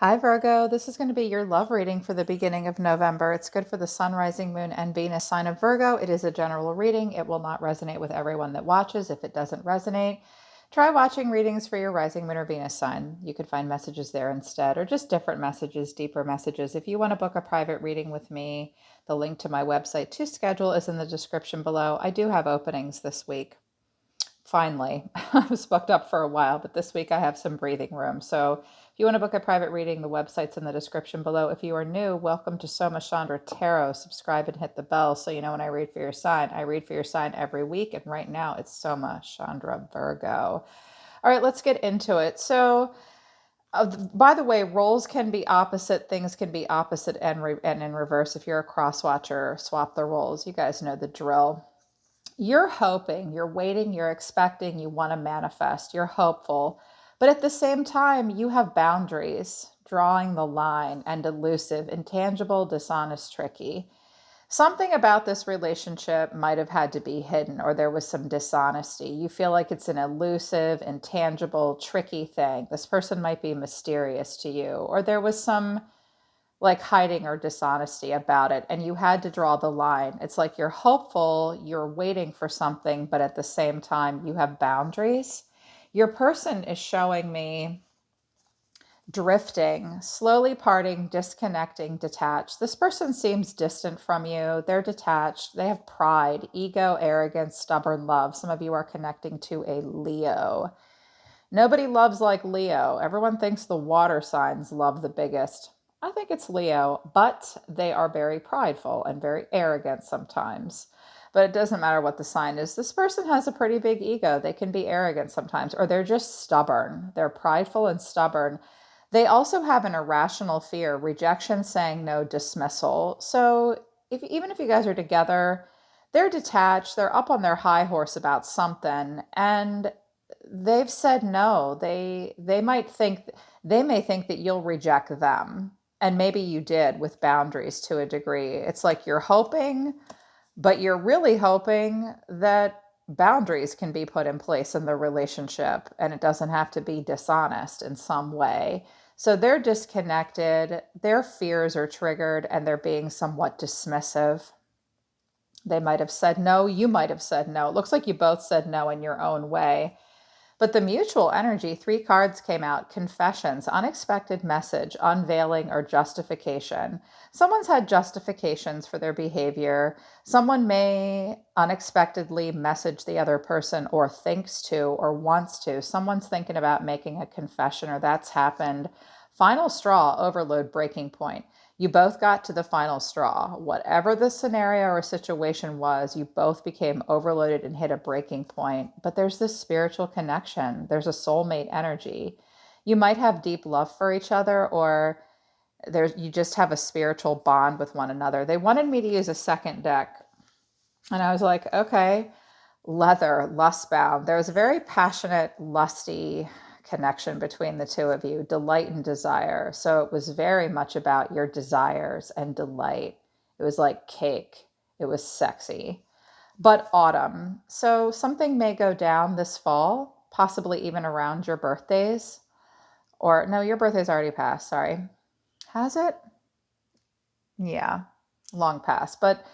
Hi, Virgo. This is going to be your love reading for the beginning of November. It's good for the sun, rising moon, and Venus sign of Virgo. It is a general reading. It will not resonate with everyone that watches. If it doesn't resonate, try watching readings for your rising moon or Venus sign. You could find messages there instead, or just different messages, deeper messages. If you want to book a private reading with me, the link to my website to schedule is in the description below. I do have openings this week. Finally, I was booked up for a while, but this week I have some breathing room. So if you want to book a private reading, the website's in the description below. If you are new, welcome to Soma Chandra Tarot. Subscribe and hit the bell so you know when I read for your sign. I read for your sign every week, and right now it's Soma Chandra Virgo. All right, let's get into it. So, by the way, roles can be opposite, things can be opposite and in reverse. If you're a cross watcher, swap the roles. You guys know the drill. You're hoping, you're waiting, you're expecting, you want to manifest, you're hopeful. But at the same time, you have boundaries, drawing the line, and elusive, intangible, dishonest, tricky. Something about this relationship might have had to be hidden, or there was some dishonesty. You feel like it's an elusive, intangible, tricky thing. This person might be mysterious to you, or there was some like hiding or dishonesty about it, and you had to draw the line. It's like you're hopeful, you're waiting for something, but at the same time you have boundaries. Your person is showing me drifting, slowly parting, disconnecting, detached. This person seems distant from you. They're detached. They have pride, ego, arrogance, stubborn love. Some of you are connecting to a Leo. Nobody loves like Leo. Everyone thinks the water signs love the biggest. I think it's Leo, but they are very prideful and very arrogant sometimes. But it doesn't matter what the sign is. This person has a pretty big ego. They can be arrogant sometimes, or they're just stubborn. They're prideful and stubborn. They also have an irrational fear, rejection, saying no, dismissal. So even if you guys are together, they're detached, they're up on their high horse about something, and they've said no. They may think that you'll reject them. And maybe you did with boundaries to a degree. It's like you're hoping, but you're really hoping that boundaries can be put in place in the relationship and it doesn't have to be dishonest in some way. So they're disconnected, their fears are triggered, and they're being somewhat dismissive. They might have said no, you might have said no. It looks like you both said no in your own way. But the mutual energy, three cards came out: confessions, unexpected message, unveiling, or justification. Someone's had justifications for their behavior. Someone may unexpectedly message the other person, or thinks to, or wants to. Someone's thinking about making a confession, or that's happened. Final straw, overload, breaking point. You both got to the final straw. Whatever the scenario or situation was, you both became overloaded and hit a breaking point. But there's this spiritual connection. There's a soulmate energy. You might have deep love for each other, or you just have a spiritual bond with one another. They wanted me to use a second deck, and I was like, okay, leather, lustbound. There was a very passionate, lusty connection between the two of you, delight and desire. So it was very much about your desires and delight. It was like cake. It was sexy. But autumn. So something may go down this fall, possibly even around your birthdays. Or no, your birthday's already passed. Sorry. Has it? Yeah, long past. But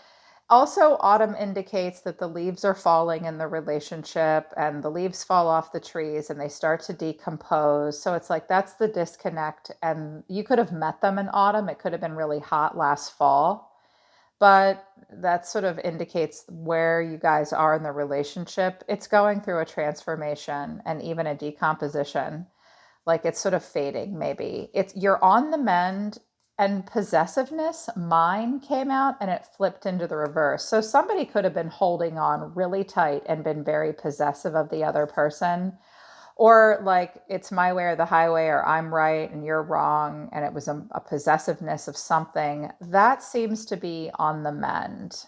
also, autumn indicates that the leaves are falling in the relationship, and the leaves fall off the trees and they start to decompose. So it's like that's the disconnect. And you could have met them in autumn. It could have been really hot last fall, but that sort of indicates where you guys are in the relationship. It's going through a transformation and even a decomposition. Like it's sort of fading, maybe. You're on the mend, and possessiveness, mine came out and it flipped into the reverse. So somebody could have been holding on really tight and been very possessive of the other person. Or like it's my way or the highway, or I'm right and you're wrong. And it was a possessiveness of something that seems to be on the mend.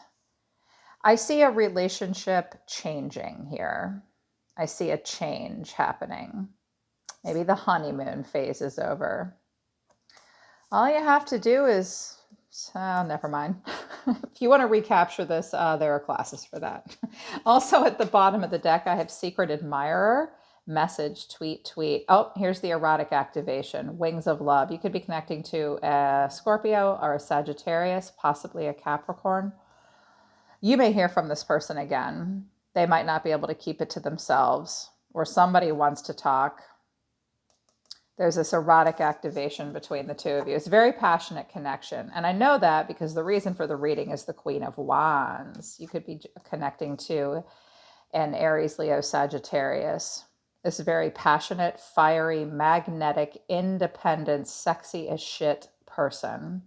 I see a relationship changing here. I see a change happening. Maybe the honeymoon phase is over. All you have to do is, never mind. If you want to recapture this, there are classes for that. Also at the bottom of the deck, I have Secret Admirer message, tweet, tweet. Oh, here's the erotic activation, wings of love. You could be connecting to a Scorpio or a Sagittarius, possibly a Capricorn. You may hear from this person again. They might not be able to keep it to themselves, or somebody wants to talk. There's this erotic activation between the two of you. It's a very passionate connection. And I know that because the reason for the reading is the Queen of Wands. You could be connecting to an Aries, Leo, Sagittarius. This very passionate, fiery, magnetic, independent, sexy as shit person.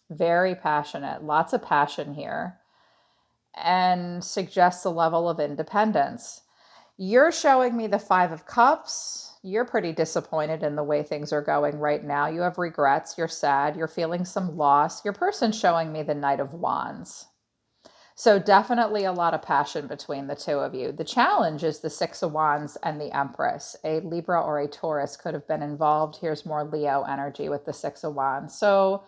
Very passionate, lots of passion here, and suggests a level of independence. You're showing me the Five of Cups. You're pretty disappointed in the way things are going right now. You have regrets. You're sad. You're feeling some loss. Your person's showing me the Knight of Wands. So definitely a lot of passion between the two of you. The challenge is the Six of Wands and the Empress. A Libra or a Taurus could have been involved. Here's more Leo energy with the Six of Wands. So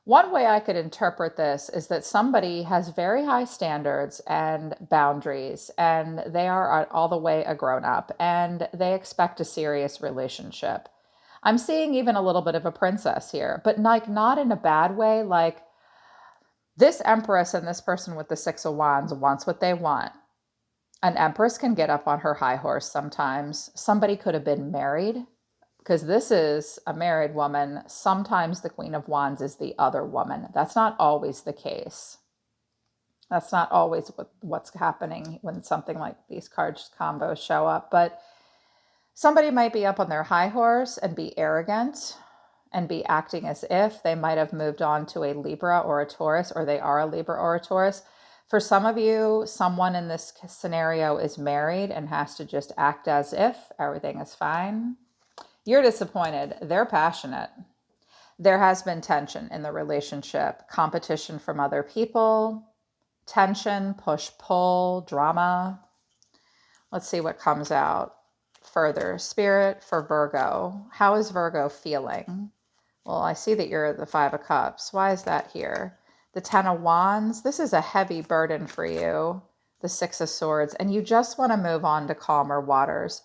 one way I could interpret this is that somebody has very high standards and boundaries, and they are all the way a grown-up, and they expect a serious relationship. I'm seeing even a little bit of a princess here, but like not in a bad way. Like this Empress and this person with the Six of Wands wants what they want. An Empress can get up on her high horse sometimes. Somebody could have been married, because this is a married woman. Sometimes the Queen of Wands is the other woman. That's not always the case. That's not always what's happening when something like these cards combos show up. But somebody might be up on their high horse and be arrogant and be acting as if they might have moved on to a Libra or a Taurus, or they are a Libra or a Taurus. For some of you, someone in this scenario is married and has to just act as if everything is fine. You're disappointed. They're passionate. There has been tension in the relationship, competition from other people, tension, push, pull, drama. Let's see what comes out further. Spirit for Virgo. How is Virgo feeling? Well, I see that you're the Five of Cups. Why is that here? The Ten of Wands. This is a heavy burden for you. The Six of Swords. And you just want to move on to calmer waters.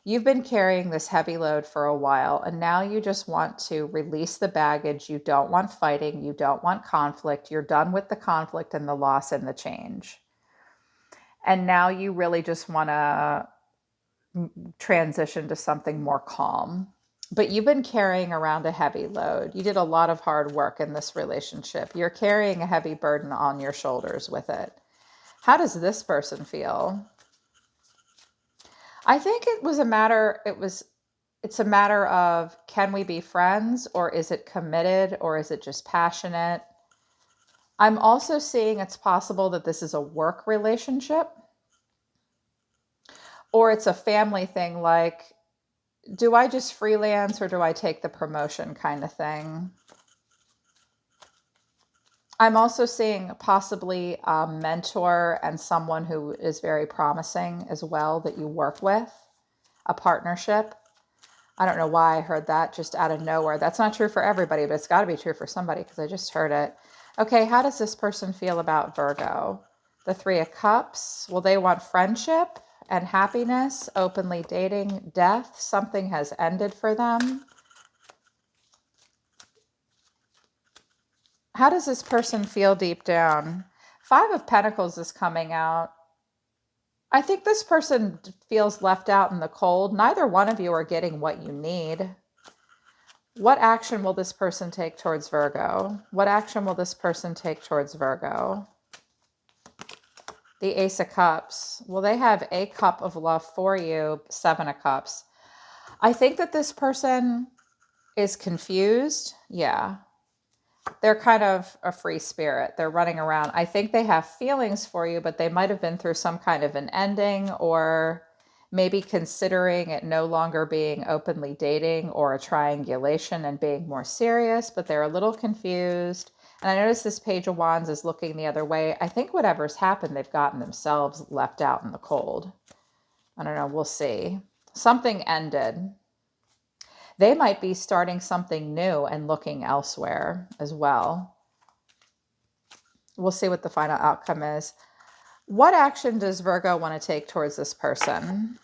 You've been carrying this heavy load for a while, and now you just want to release the baggage. You don't want fighting. You don't want conflict. You're done with the conflict and the loss and the change. And now you really just want to transition to something more calm. But you've been carrying around a heavy load. You did a lot of hard work in this relationship. You're carrying a heavy burden on your shoulders with it. How does this person feel? I think it's a matter of, can we be friends, or is it committed, or is it just passionate? I'm also seeing it's possible that this is a work relationship, or it's a family thing, like, do I just freelance or do I take the promotion kind of thing? I'm also seeing possibly a mentor and someone who is very promising as well that you work with, a partnership. I don't know why I heard that just out of nowhere. That's not true for everybody, but it's got to be true for somebody because I just heard it. Okay, how does this person feel about Virgo? The Three of Cups. Well, they want friendship and happiness, openly dating, death. Something has ended for them. How does this person feel deep down? Five of Pentacles is coming out. I think this person feels left out in the cold. Neither one of you are getting what you need. What action will this person take towards Virgo? What action will this person take towards Virgo? The Ace of Cups. Well, they have a cup of love for you, Seven of Cups. I think that this person is confused. Yeah. They're kind of a free spirit. They're running around. I think they have feelings for you, but they might have been through some kind of an ending, or maybe considering it no longer being openly dating or a triangulation and being more serious, but they're a little confused. And I notice this Page of Wands is looking the other way. I think whatever's happened, they've gotten themselves left out in the cold. I don't know. We'll see. Something ended. They might be starting something new and looking elsewhere as well. We'll see what the final outcome is. What action does Virgo want to take towards this person?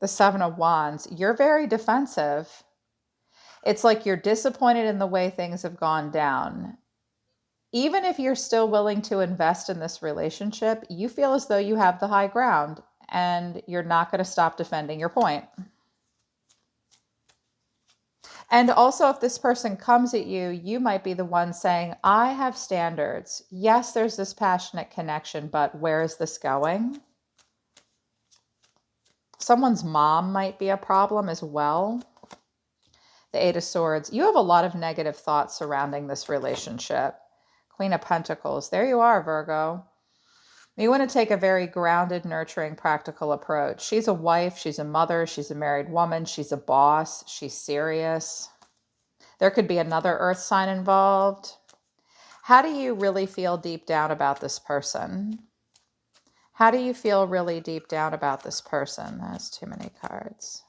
The Seven of Wands, you're very defensive. It's like you're disappointed in the way things have gone down. Even if you're still willing to invest in this relationship, you feel as though you have the high ground and you're not going to stop defending your point. And also, if this person comes at you, you might be the one saying, I have standards. Yes, there's this passionate connection, but where is this going? Someone's mom might be a problem as well. The Eight of Swords. You have a lot of negative thoughts surrounding this relationship. Queen of Pentacles. There you are, Virgo. You want to take a very grounded, nurturing, practical approach. She's a wife, she's a mother, she's a married woman, she's a boss, she's serious. There could be another earth sign involved. How do you really feel deep down about this person? How do you feel really deep down about this person? That's too many cards.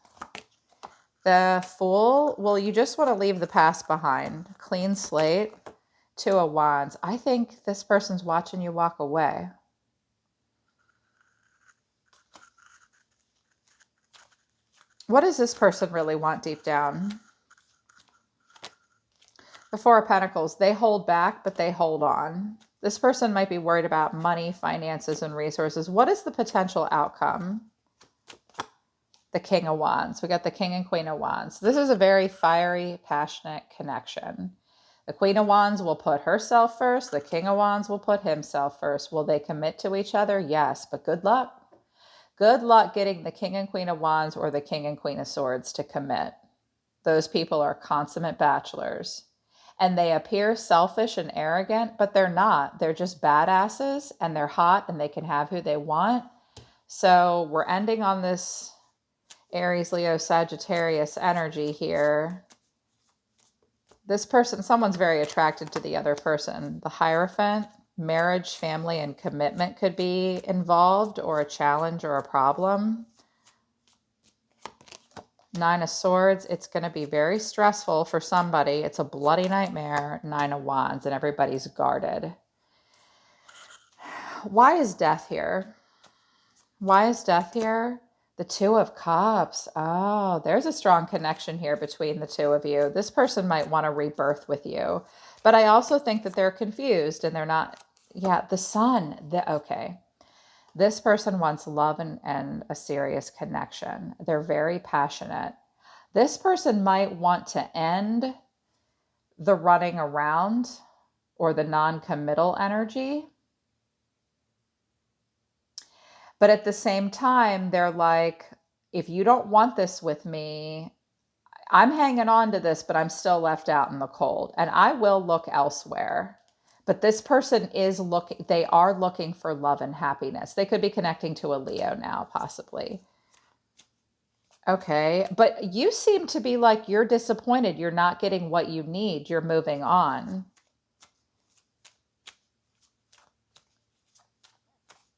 The Fool. Well, you just want to leave the past behind. Clean slate. Two of Wands. I think this person's watching you walk away. What does this person really want deep down? The Four of Pentacles. They hold back, but they hold on. This person might be worried about money, finances, and resources. What is the potential outcome? The King of Wands. We got the King and Queen of Wands. This is a very fiery, passionate connection. The Queen of Wands will put herself first. The King of Wands will put himself first. Will they commit to each other? Yes, but good luck. Good luck getting the King and Queen of Wands or the King and Queen of Swords to commit. Those people are consummate bachelors. And they appear selfish and arrogant, but they're not. They're just badasses, and they're hot, and they can have who they want. So we're ending on this Aries, Leo, Sagittarius energy here. This person, someone's very attracted to the other person. The Hierophant, marriage, family, and commitment could be involved, or a challenge or a problem. Nine of Swords, it's going to be very stressful for somebody. It's a bloody nightmare. Nine of Wands, and everybody's guarded. Why is death here? Why is death here? The Two of Cups. Oh, there's a strong connection here between the two of you. This person might want to rebirth with you. But I also think that they're confused and they're not. Yeah, the Sun. Okay. This person wants love and a serious connection. They're very passionate. This person might want to end the running around or the non-committal energy. But at the same time, they're like, if you don't want this with me, I'm hanging on to this, but I'm still left out in the cold. And I will look elsewhere. But this person is looking, they are looking for love and happiness. They could be connecting to a Leo now, possibly. Okay, but you seem to be like you're disappointed. You're not getting what you need. You're moving on.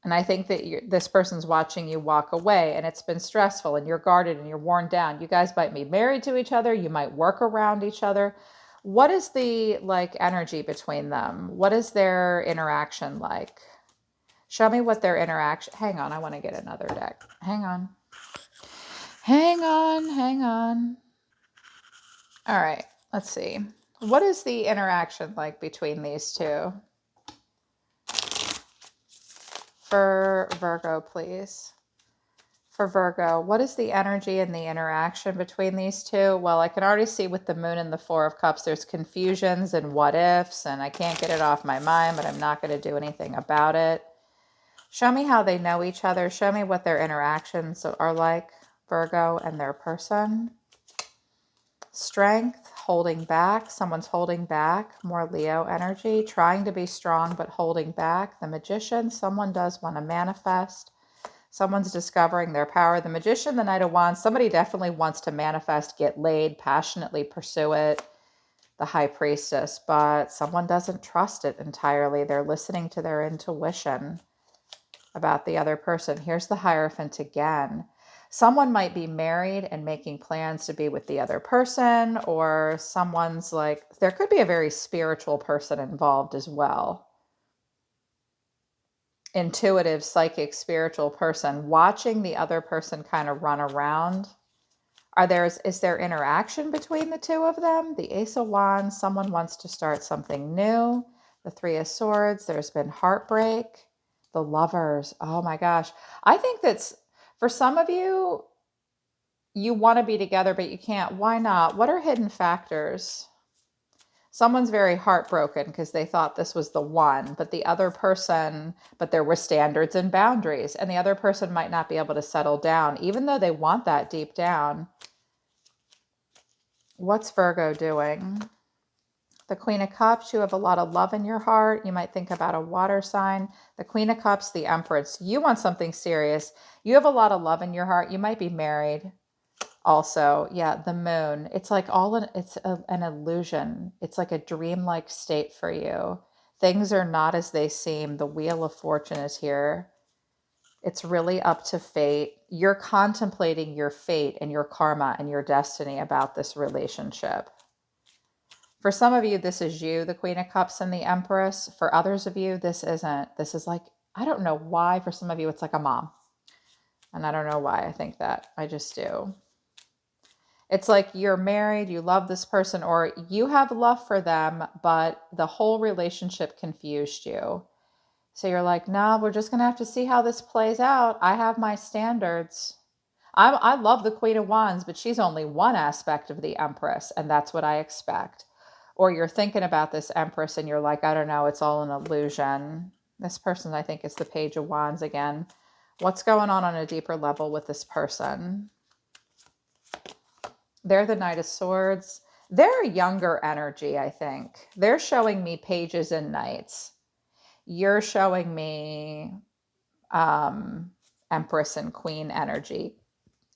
And I think that this person's watching you walk away, and it's been stressful, and you're guarded and you're worn down. You guys might be married to each other. You might work around each other. What is the energy between them? What is their interaction like? Show me what their interaction. Hang on, I want to get another deck. Hang on. Hang on, hang on. All right, let's see. What is the interaction like between these two? For Virgo, please. For Virgo, what is the energy and the interaction between these two? Well, I can already see with the Moon and the Four of Cups, there's confusions and what ifs, and I can't get it off my mind, but I'm not going to do anything about it. Show me how they know each other. Show me what their interactions are like, Virgo and their person. Strength, holding back. Someone's holding back. More Leo energy. Trying to be strong, but holding back. The Magician. Someone does want to manifest. Someone's discovering their power. The Magician, the Knight of Wands. Somebody definitely wants to manifest, get laid, passionately pursue it. The High Priestess. But someone doesn't trust it entirely. They're listening to their intuition about the other person. Here's the Hierophant again. Someone might be married and making plans to be with the other person, or someone's there could be a very spiritual person involved as well. intuitive, psychic, spiritual person, watching the other person kind of run around. Is there interaction between the two of them? The Ace of Wands, someone wants to start something new. The Three of Swords, there's been heartbreak. The Lovers, oh my gosh. I think that's, for some of you, you want to be together, but you can't. Why not? What are hidden factors? Someone's very heartbroken because they thought this was the one, but there were standards and boundaries, and the other person might not be able to settle down, even though they want that deep down. What's Virgo doing? The Queen of Cups, you have a lot of love in your heart. You might think about a water sign. The Queen of Cups, the Empress, you want something serious. You have a lot of love in your heart. You might be married. Also, yeah, the Moon. It's like an illusion. It's like a dreamlike state for you. Things are not as they seem. The Wheel of Fortune is here. It's really up to fate. You're contemplating your fate and your karma and your destiny about this relationship. For some of you, this is you, the Queen of Cups and the Empress. For others of you, this isn't. This is like, I don't know why. For some of you, it's like a mom. And I don't know why I think that. I just do. It's like you're married, you love this person, or you have love for them, but the whole relationship confused you. So you're like, no, we're just going to have to see how this plays out. I have my standards. I love the Queen of Wands, but she's only one aspect of the Empress, and that's what I expect. Or you're thinking about this Empress and you're like, I don't know, it's all an illusion. This person, I think, is the Page of Wands again. What's going on a deeper level with this person? They're the Knight of Swords. They're a younger energy, I think. They're showing me pages and knights. You're showing me Empress and Queen energy.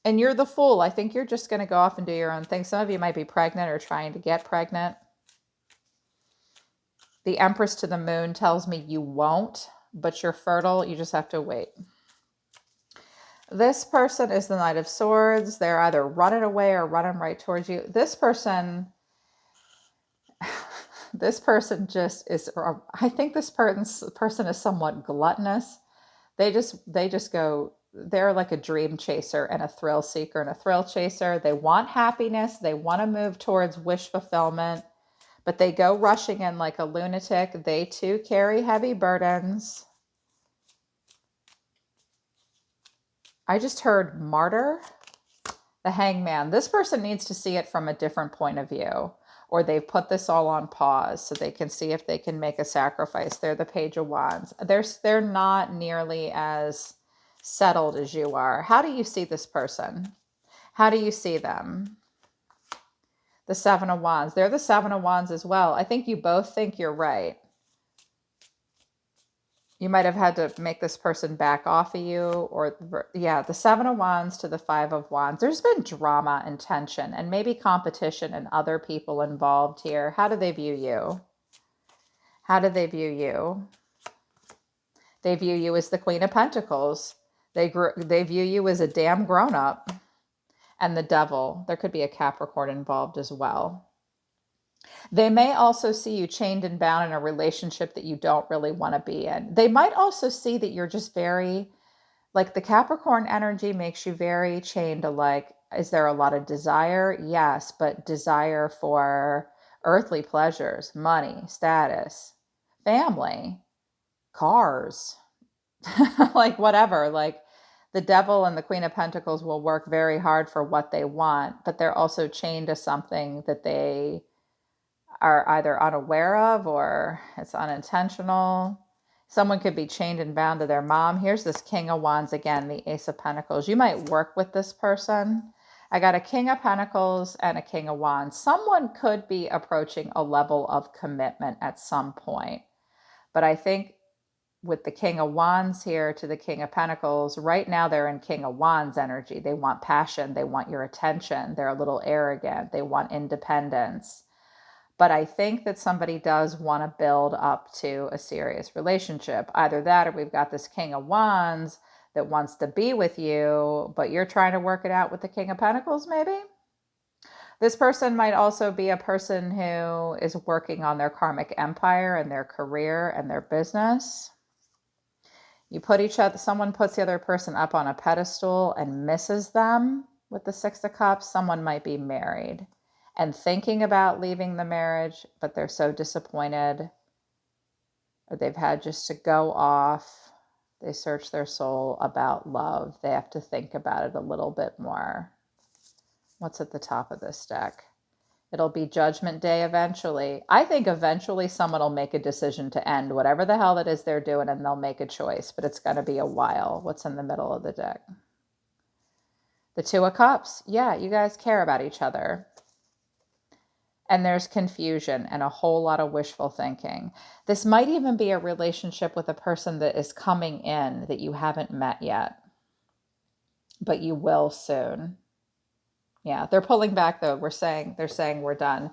And you're the Fool. I think you're just going to go off and do your own thing. Some of you might be pregnant or trying to get pregnant. The Empress to the Moon tells me you won't, but you're fertile. You just have to wait. This person is the Knight of Swords. They're either running away or running right towards you. This person just is, I think this person is somewhat gluttonous. They just go, they're like a dream chaser and a thrill seeker and a thrill chaser. They want happiness. They want to move towards wish fulfillment, but they go rushing in like a lunatic. They too carry heavy burdens. I just heard martyr, the Hangman. This person needs to see it from a different point of view, or they've put this all on pause so they can see if they can make a sacrifice. They're the Page of Wands. They're not nearly as settled as you are. How do you see this person? How do you see them? The Seven of Wands. They're the Seven of Wands as well. I think you both think you're right. You might have had to make this person back off of you, or yeah, the Seven of Wands to the Five of Wands. There's been drama and tension and maybe competition and other people involved here. How do they view you? How do they view you? They view you as the Queen of Pentacles. They view you as a damn grown-up. And the Devil. There could be a Capricorn involved as well. They may also see you chained and bound in a relationship that you don't really want to be in. They might also see that you're just very, like the Capricorn energy makes you very chained to, like, is there a lot of desire? Yes, but desire for earthly pleasures, money, status, family, cars, like whatever. Like the Devil and the Queen of Pentacles will work very hard for what they want, but they're also chained to something that they are either unaware of or it's unintentional. Someone could be chained and bound to their mom. Here's this King of Wands again, the Ace of Pentacles. You might work with this person. I got a King of Pentacles and a King of Wands. Someone could be approaching a level of commitment at some point. But I think with the King of Wands here to the King of Pentacles, right now they're in King of Wands energy. They want passion. They want your attention. They're a little arrogant. They want independence. But I think that somebody does want to build up to a serious relationship. Either that, or we've got this King of Wands that wants to be with you, but you're trying to work it out with the King of Pentacles, maybe? This person might also be a person who is working on their karmic empire and their career and their business. You put each other, someone puts the other person up on a pedestal and misses them with the Six of Cups. Someone might be married and thinking about leaving the marriage, but they're so disappointed, or they've had just to go off. They search their soul about love. They have to think about it a little bit more. What's at the top of this deck? It'll be Judgment Day eventually. I think eventually someone will make a decision to end whatever the hell it is they're doing, and they'll make a choice, but it's going to be a while. What's in the middle of the deck? The Two of Cups. Yeah, you guys care about each other. And there's confusion and a whole lot of wishful thinking. This might even be a relationship with a person that is coming in that you haven't met yet, but you will soon. Yeah, they're pulling back though. They're saying we're done.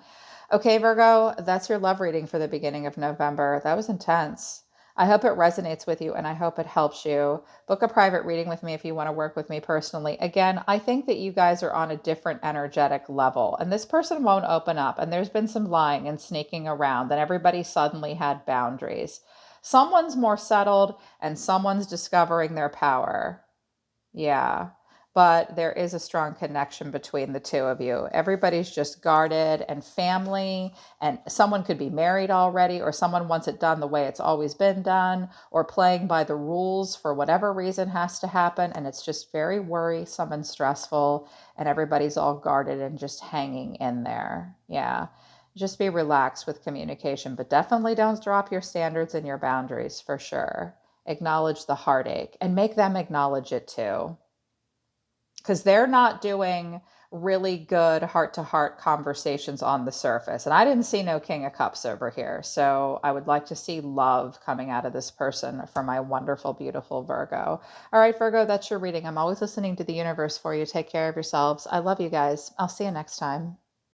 Okay, Virgo, that's your love reading for the beginning of November. That was intense. I hope it resonates with you and I hope it helps you. Book a private reading with me if you want to work with me personally. Again, I think that you guys are on a different energetic level and this person won't open up, and there's been some lying and sneaking around, and everybody suddenly had boundaries. Someone's more settled and someone's discovering their power. Yeah. But there is a strong connection between the two of you. Everybody's just guarded and family, and someone could be married already, or someone wants it done the way it's always been done, or playing by the rules for whatever reason has to happen. And it's just very worrisome and stressful, and everybody's all guarded and just hanging in there. Yeah. Just be relaxed with communication, but definitely don't drop your standards and your boundaries for sure. Acknowledge the heartache and make them acknowledge it too, because they're not doing really good heart-to-heart conversations on the surface. And I didn't see no King of Cups over here. So I would like to see love coming out of this person for my wonderful, beautiful Virgo. All right, Virgo, that's your reading. I'm always listening to the universe for you. Take care of yourselves. I love you guys. I'll see you next time.